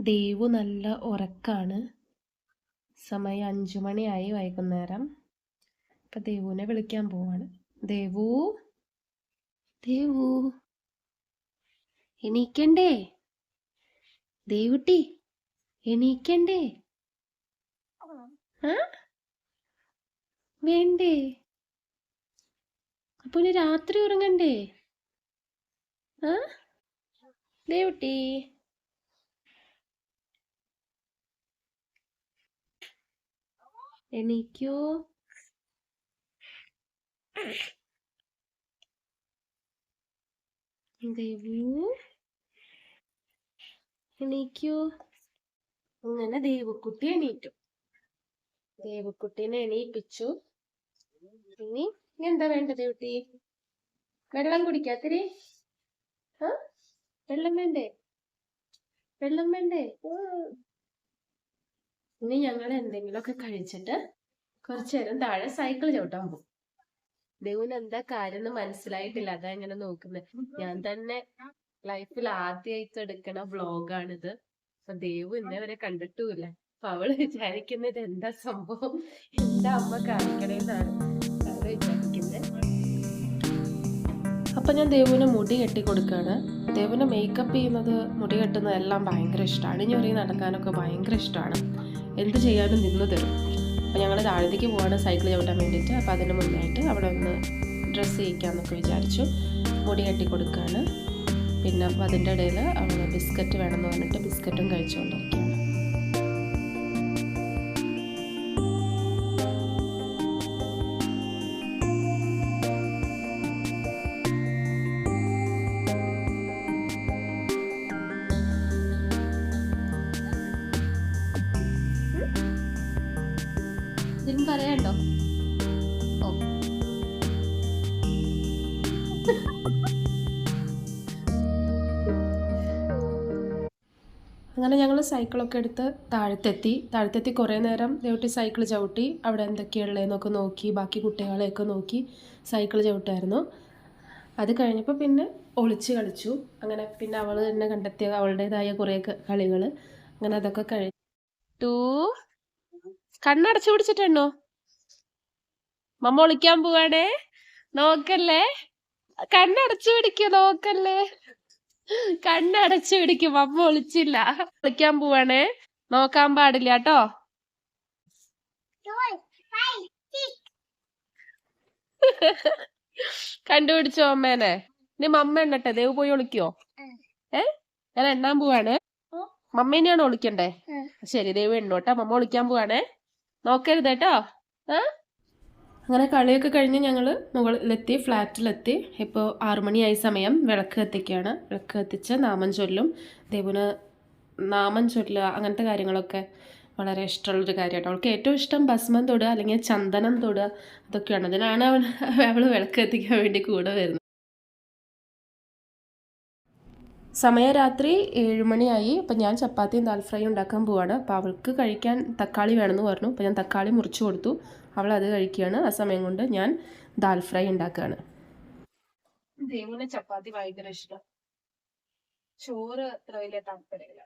ദേവു നല്ല ഉറക്കാണ്. സമയം 5 മണിയായി വൈകുന്നേരം. അപ്പം ദേവുവിനെ വിളിക്കാൻ പോവാണ്. ദേവു, ദേവു എണീക്കണ്ടേ? ദേവുട്ടി എണീക്കണ്ടേ? ആ വേണ്ടേ? അപ്പൊ ഇനി രാത്രി ഉറങ്ങണ്ടേ? ആ ദേവുട്ടി എണീക്കോ? ദേവു എണീക്കോ? അങ്ങനെ ദേവുക്കുട്ടി എണീറ്റു. ദേവുക്കുട്ടീനെ എണീപ്പിച്ചു. ഇനി എന്താ വേണ്ടത് ദേവുട്ടി? വെള്ളം കുടിക്കാത്തിരി? ആ വെള്ളം വേണ്ടേ? വെള്ളം വേണ്ടേ? ഇനി ഞങ്ങൾ എന്തെങ്കിലുമൊക്കെ കഴിച്ചിട്ട് കുറച്ചു നേരം താഴെ സൈക്കിൾ ചവിട്ടാൻ പോകും. ദേവുവിന് എന്താ കാര്യം എന്ന് മനസ്സിലായിട്ടില്ല, അതാ ഇങ്ങനെ നോക്കുന്നത്. ഞാൻ തന്നെ ലൈഫിൽ ആദ്യമായിട്ട് എടുക്കണ വ്ളോഗാണിത്. അപ്പൊ ദേവു ഇന്നേ വരെ കണ്ടിട്ടുമില്ല. അപ്പൊ അവള് വിചാരിക്കുന്നത് എന്താ സംഭവം, എന്താ അമ്മ കാണിക്കണേന്നാണ് അവള് വിചാരിക്കുന്നത്. അപ്പൊ ഞാൻ ദേവുവിന് മുടി കെട്ടി കൊടുക്കുകയാണ്. ദേവുവിനെ മേക്കപ്പ് ചെയ്യുന്നത്, മുടി കെട്ടുന്നതെല്ലാം ഭയങ്കര ഇഷ്ടമാണ്. അണിഞ്ഞൊരുങ്ങി നടക്കാനൊക്കെ ഭയങ്കര ഇഷ്ടമാണ്. എന്ത് ചെയ്യാനും നിന്ന് തരും. അപ്പോൾ ഞങ്ങൾ താഴത്തേക്ക് പോവാണ് സൈക്കിൾ ചവിട്ടാൻ വേണ്ടിയിട്ട്. അപ്പോൾ അതിന് മുന്നായിട്ട് അവിടെ ഒന്ന് ഡ്രസ്സ് ചെയ്യിക്കാമെന്നൊക്കെ വിചാരിച്ചു. മുടി കെട്ടി കൊടുക്കുകയാണ്. പിന്നെ അതിൻ്റെ ഇടയിൽ അവൾ ബിസ്ക്കറ്റ് വേണമെന്ന് പറഞ്ഞിട്ട് ബിസ്ക്കറ്റും കഴിച്ചുകൊണ്ടിരിക്കുകയാണ്. ഇതിന് പറയാണ്ടോ? ഓ അങ്ങനെ ഞങ്ങൾ സൈക്കിളൊക്കെ എടുത്ത് താഴത്തെത്തി കുറേ നേരം ദേവുട്ടി സൈക്കിൾ ചവിട്ടി. അവിടെ എന്തൊക്കെയുള്ളതെന്നൊക്കെ നോക്കി, ബാക്കി കുട്ടികളെയൊക്കെ നോക്കി സൈക്കിൾ ചവിട്ടായിരുന്നു. അത് കഴിഞ്ഞപ്പോൾ പിന്നെ ഒളിച്ച് കളിച്ചു. അങ്ങനെ പിന്നെ അവൾ തന്നെ കണ്ടെത്തിയ അവളുടേതായ കുറേ കളികൾ. അങ്ങനെ അതൊക്കെ കഴിഞ്ഞു. കണ്ണടച്ചു പിടിച്ചിട്ടുണ്ടോ? മമ്മ ഒളിക്കാൻ പോവാണേ, നോക്കല്ലേ. കണ്ണടച്ചു പിടിക്കോ, നോക്കല്ലേ. കണ്ണടച്ചു പിടിക്കും, മമ്മ ഒളിച്ചില്ല. ഒളിക്കാൻ പോവാണേ, നോക്കാൻ പാടില്ല കേട്ടോ. കണ്ടുപിടിച്ചോ അമ്മേനെ? ഇനി മമ്മ എണ്ണട്ടെ, ദേവ് പോയി ഒളിക്കോ? ഞാൻ എണ്ണാൻ പോവാണേ. മമ്മേനെയാണോ ഒളിക്കണ്ടേ? ശരി, ദേവ് എണ്ണോട്ടെ. മമ്മ ഒളിക്കാൻ പോവാണേ, നോക്കരുത് കേട്ടോ. അങ്ങനെ കളിയൊക്കെ കഴിഞ്ഞ് ഞങ്ങൾ മുകളിലെത്തി, ഫ്ലാറ്റിലെത്തി. ഇപ്പോൾ 6 മണിയായി സമയം. വിളക്ക് കത്തിക്കുകയാണ്. വിളക്ക് കത്തിച്ച് നാമം ചൊല്ലും. ദേവുന് നാമം ചൊല്ലുക അങ്ങനത്തെ കാര്യങ്ങളൊക്കെ വളരെ ഇഷ്ടമുള്ളൊരു കാര്യമായിട്ട്. അവൾക്ക് ഏറ്റവും ഇഷ്ടം ഭസ്മം തൊടുക അല്ലെങ്കിൽ ചന്ദനം തൊടുക, അതൊക്കെയാണ്. അതിനാണ് അവൾ വിളക്ക് കത്തിക്കാൻ വേണ്ടി കൂടെ വരുന്നത്. സമയം രാത്രി 7 മണിയായി. അപ്പം ഞാൻ ചപ്പാത്തിയും ദാൽ ഫ്രൈ ഉണ്ടാക്കാൻ പോവാണ്. അപ്പോൾ അവൾക്ക് കഴിക്കാൻ തക്കാളി വേണമെന്ന് പറഞ്ഞു. അപ്പോൾ ഞാൻ തക്കാളി മുറിച്ച് കൊടുത്തു. അവൾ അത് കഴിക്കുകയാണ്. ആ സമയം കൊണ്ട് ഞാൻ ദാൽ ഫ്രൈ ഉണ്ടാക്കുകയാണ്. ദേവുവിന് ചപ്പാത്തി ഭയങ്കര ഇഷ്ടം. ചോറ് അത്ര വലിയ താല്പര്യമില്ല.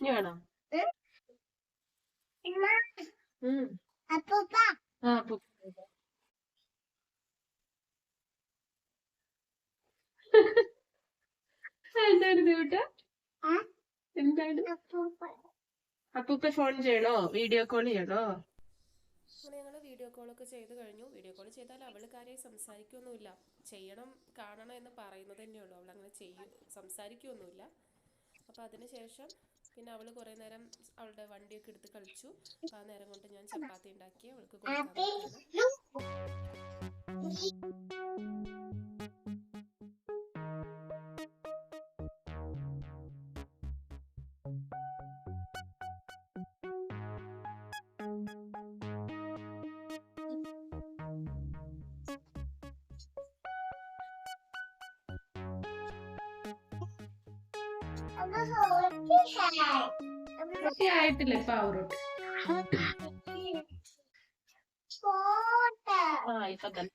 ഇനി വേണോ? എന്തായിരുന്നു ദേവുട്ടാ? എന്താണ്? അപ്പൂപ്പ ഫോൺ ചെയ്യണോ? വീഡിയോ കോൾ ചെയ്യണോ? അങ്ങനെ ഞങ്ങൾ വീഡിയോ കോളൊക്കെ ചെയ്ത് കഴിഞ്ഞു. വീഡിയോ കോൾ ചെയ്താൽ അവൾ കാര്യം സംസാരിക്കൊന്നുമില്ല. ചെയ്യണം, കാണണം എന്ന് പറയുന്നത് തന്നെയുള്ളൂ. അവൾ അങ്ങനെ സംസാരിക്കൊന്നുമില്ല. അപ്പോൾ അതിനുശേഷം പിന്നെ അവൾ കുറേ നേരം അവളുടെ വണ്ടിയൊക്കെ എടുത്ത് കളിച്ചു. ആ നേരം കൊണ്ട് ഞാൻ ചപ്പാത്തി ഉണ്ടാക്കി അവൾക്ക് കൊടുക്കാൻ. ആയിട്ടില്ല ഇപ്പൊ അവരോട്ട്. ഇപ്പൊ തന്നെ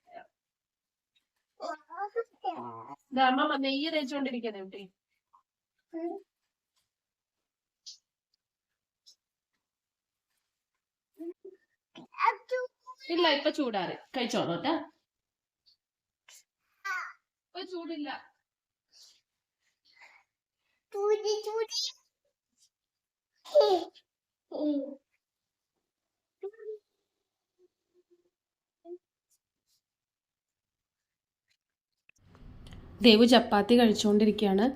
അമ്മ നെയ്യ് തേച്ചോണ്ടിരിക്കുന്നേ കുട്ടി. ഇല്ല, ഇപ്പൊ ചൂടാറ് കഴിച്ചോളൂട്ടാ. ഇപ്പൊ ചൂടില്ല. ദേവു ചപ്പാത്തി കഴിച്ചുകൊണ്ടിരിക്കുകയാണ്.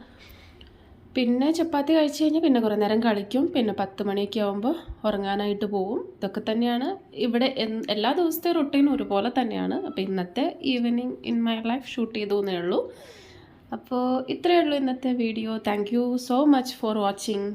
പിന്നെ ചപ്പാത്തി കഴിച്ച് കഴിഞ്ഞാൽ പിന്നെ കുറേ നേരം കളിക്കും. പിന്നെ 10 മണിയൊക്കെ ആകുമ്പോൾ ഉറങ്ങാനായിട്ട് പോവും. ഇതൊക്കെ തന്നെയാണ് ഇവിടെ എല്ലാ ദിവസത്തെ റൊട്ടീനും ഒരുപോലെ തന്നെയാണ്. അപ്പോൾ ഇന്നത്തെ evening in my life shoot ചെയ്തു എന്നേ ഉള്ളൂ. അപ്പോൾ ഇത്രയേ ഉള്ളൂ ഇന്നത്തെ video. Thank you so much for watching.